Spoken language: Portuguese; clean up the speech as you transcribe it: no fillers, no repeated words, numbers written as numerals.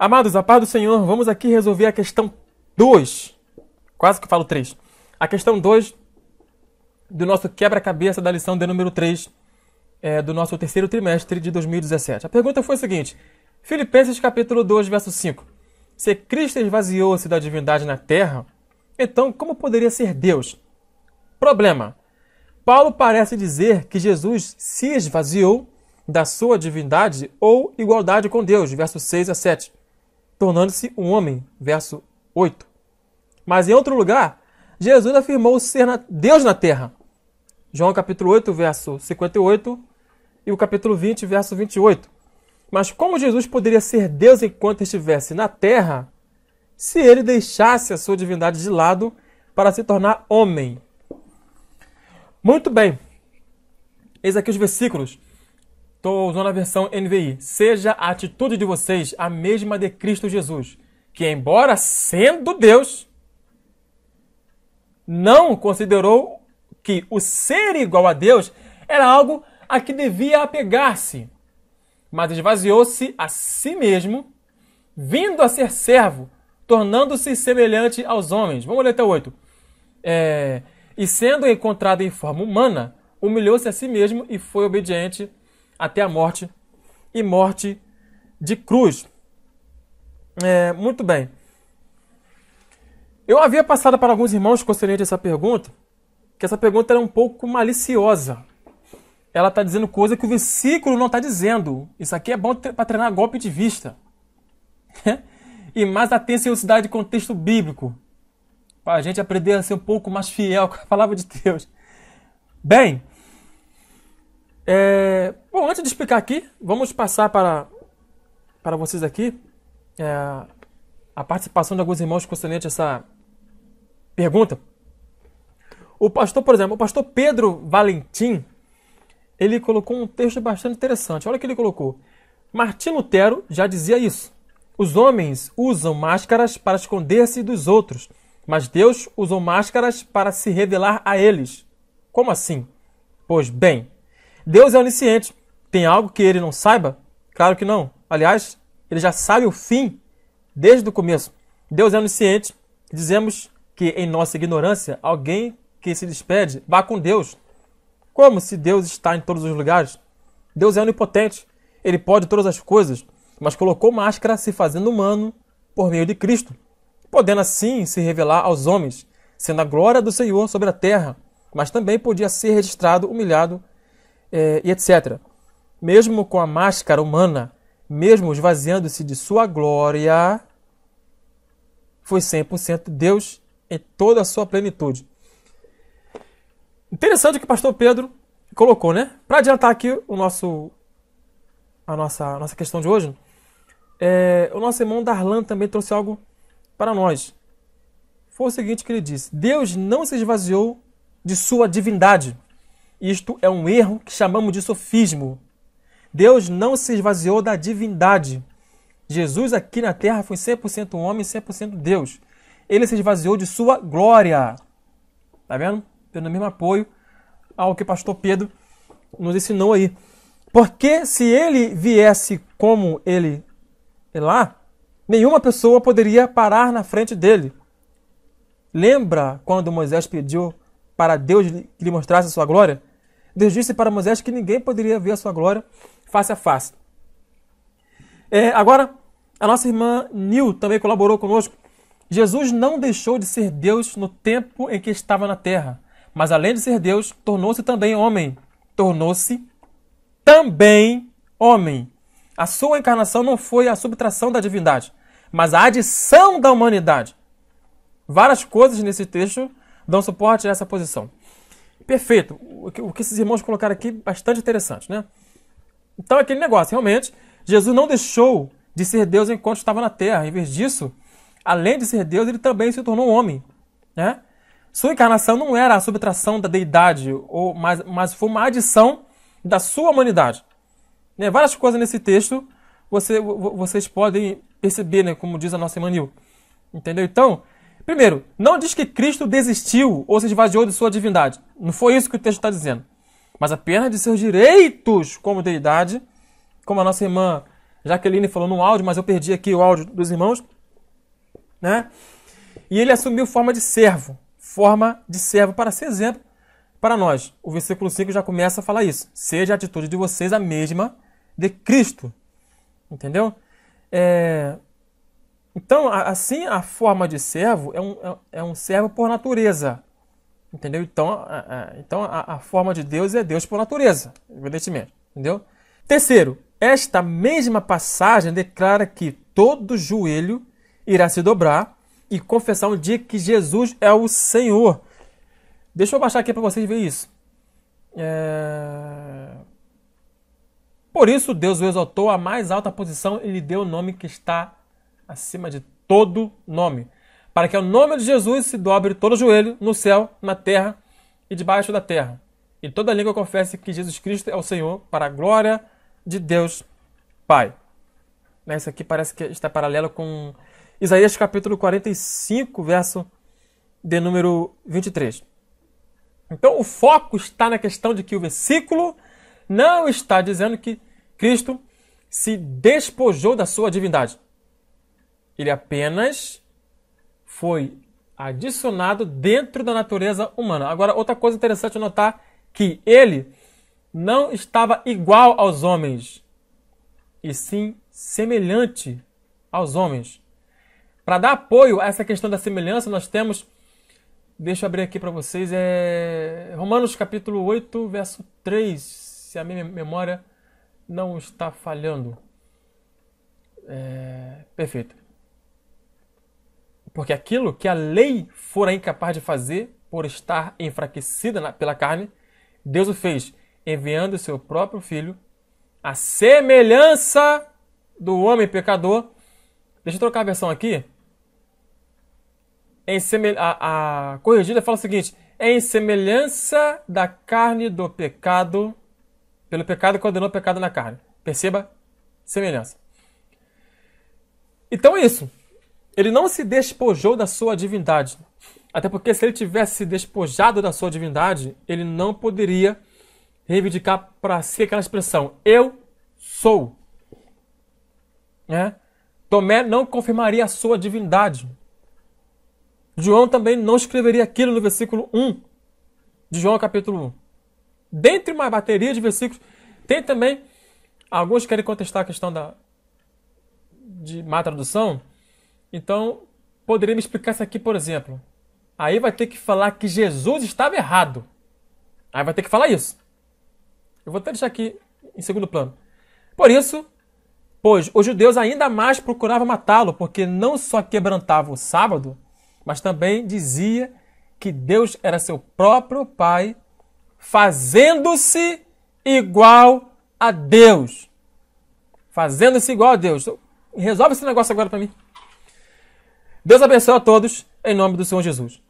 Amados, a paz do Senhor, vamos aqui resolver a questão 2. Quase que falo 3. A questão 2 do nosso quebra-cabeça da lição de número 3 do nosso terceiro trimestre de 2017. A pergunta foi a seguinte: Filipenses capítulo 2, verso 5. Se Cristo esvaziou-se da divindade na terra, então como poderia ser Deus? Problema. Paulo parece dizer que Jesus se esvaziou da sua divindade ou igualdade com Deus, versos 6 a 7, tornando-se um homem, verso 8. Mas em outro lugar, Jesus afirmou ser Deus na terra. João capítulo 8, verso 58 e o capítulo 20, verso 28. Mas como Jesus poderia ser Deus enquanto estivesse na terra, se ele deixasse a sua divindade de lado para se tornar homem? Muito bem. Eis aqui os versículos. Estou usando a versão NVI. Seja a atitude de vocês a mesma de Cristo Jesus, que embora sendo Deus, não considerou que o ser igual a Deus era algo a que devia apegar-se, mas esvaziou-se a si mesmo, vindo a ser servo, tornando-se semelhante aos homens. Vamos ler até o 8. E sendo encontrado em forma humana, humilhou-se a si mesmo e foi obediente até a morte, e morte de cruz. Muito bem. Eu havia passado para alguns irmãos concernente essa pergunta, que essa pergunta era um pouco maliciosa. Ela está dizendo coisa que o versículo não está dizendo. Isso aqui é bom para treinar golpe de vista. E mais atenciosidade com o texto bíblico, para a gente aprender a ser um pouco mais fiel com a palavra de Deus. Bem, bom, antes de explicar aqui, vamos passar para vocês aqui a participação de alguns irmãos concernente a essa pergunta. O pastor, por exemplo, o pastor Pedro Valentim, ele colocou um texto bastante interessante. Olha o que ele colocou. Martim Lutero já dizia isso. Os homens usam máscaras para esconder-se dos outros, mas Deus usou máscaras para se revelar a eles. Como assim? Pois bem, Deus é onisciente. Tem algo que ele não saiba? Claro que não. Aliás, ele já sabe o fim desde o começo. Deus é onisciente. Dizemos que em nossa ignorância, alguém que se despede vá com Deus. Como se Deus está em todos os lugares? Deus é onipotente. Ele pode todas as coisas, mas colocou máscara se fazendo humano por meio de Cristo, podendo assim se revelar aos homens, sendo a glória do Senhor sobre a terra, mas também podia ser registrado, humilhado e etc. Mesmo com a máscara humana, mesmo esvaziando-se de sua glória, foi 100% Deus em toda a sua plenitude. Interessante o que o pastor Pedro colocou, né? Para adiantar aqui a nossa questão de hoje, o nosso irmão Darlan também trouxe algo para nós. Foi o seguinte que ele disse: Deus não se esvaziou de sua divindade. Isto é um erro que chamamos de sofismo. Deus não se esvaziou da divindade. Jesus aqui na terra foi 100% homem e 100% Deus. Ele se esvaziou de sua glória. Tá vendo? Tendo o mesmo apoio ao que o pastor Pedro nos ensinou aí. Porque se ele viesse como ele lá, nenhuma pessoa poderia parar na frente dele. Lembra quando Moisés pediu para Deus que lhe mostrasse a sua glória? Deus disse para Moisés que ninguém poderia ver a sua glória face a face. Agora, a nossa irmã Nil também colaborou conosco. Jesus não deixou de ser Deus no tempo em que estava na terra, mas além de ser Deus, tornou-se também homem. Tornou-se também homem. A sua encarnação não foi a subtração da divindade, mas a adição da humanidade. Várias coisas nesse texto dão suporte a essa posição. Perfeito. O que esses irmãos colocaram aqui, bastante interessante, né? Então, aquele negócio, realmente, Jesus não deixou de ser Deus enquanto estava na terra. Em vez disso, além de ser Deus, ele também se tornou homem, né? Sua encarnação não era a subtração da deidade, mas foi uma adição da sua humanidade. Né? Várias coisas nesse texto vocês podem perceber, né? Como diz a nossa irmã Nil. Entendeu? Então, primeiro, não diz que Cristo desistiu ou se esvaziou de sua divindade. Não foi isso que o texto está dizendo. Mas apenas de seus direitos como deidade, como a nossa irmã Jaqueline falou no áudio, mas eu perdi aqui o áudio dos irmãos, né? E ele assumiu forma de servo para ser exemplo para nós. O versículo 5 já começa a falar isso. Seja a atitude de vocês a mesma de Cristo. Entendeu? Então, assim, a forma de servo é um servo por natureza. Entendeu? Então, a forma de Deus é Deus por natureza, evidentemente. Entendeu? Terceiro, esta mesma passagem declara que todo joelho irá se dobrar e confessar um dia que Jesus é o Senhor. Deixa eu baixar aqui para vocês verem isso. Por isso, Deus o exaltou à mais alta posição e lhe deu o nome que está acima de todo nome, para que ao nome de Jesus se dobre todo joelho no céu, na terra e debaixo da terra, e toda língua confesse que Jesus Cristo é o Senhor, para a glória de Deus Pai. Isso aqui parece que está paralelo com Isaías capítulo 45, verso de número 23. Então o foco está na questão de que o versículo não está dizendo que Cristo se despojou da sua divindade. Ele apenas foi adicionado dentro da natureza humana. Agora, outra coisa interessante notar que ele não estava igual aos homens, e sim semelhante aos homens. Para dar apoio a essa questão da semelhança, nós temos, deixa eu abrir aqui para vocês, Romanos capítulo 8, verso 3, se a minha memória não está falhando. Perfeito. Porque aquilo que a lei fora incapaz de fazer, por estar enfraquecida pela carne, Deus o fez, enviando o seu próprio Filho, a semelhança do homem pecador. Deixa eu trocar a versão aqui. A corrigida fala o seguinte: em semelhança da carne do pecado, pelo pecado condenou o pecado na carne. Perceba? Semelhança. Então é isso. Ele não se despojou da sua divindade. Até porque se ele tivesse se despojado da sua divindade, ele não poderia reivindicar para si aquela expressão, eu sou. Tomé não confirmaria a sua divindade. João também não escreveria aquilo no versículo 1 de João capítulo 1. Dentre uma bateria de versículos, tem também, alguns querem contestar a questão de má tradução. Então, poderia me explicar isso aqui, por exemplo. Aí vai ter que falar que Jesus estava errado. Aí vai ter que falar isso. Eu vou até deixar aqui em segundo plano. Por isso, pois os judeus ainda mais procuravam matá-lo, porque não só quebrantava o sábado, mas também dizia que Deus era seu próprio Pai, fazendo-se igual a Deus. Fazendo-se igual a Deus. Resolve esse negócio agora para mim. Deus abençoe a todos, em nome do Senhor Jesus.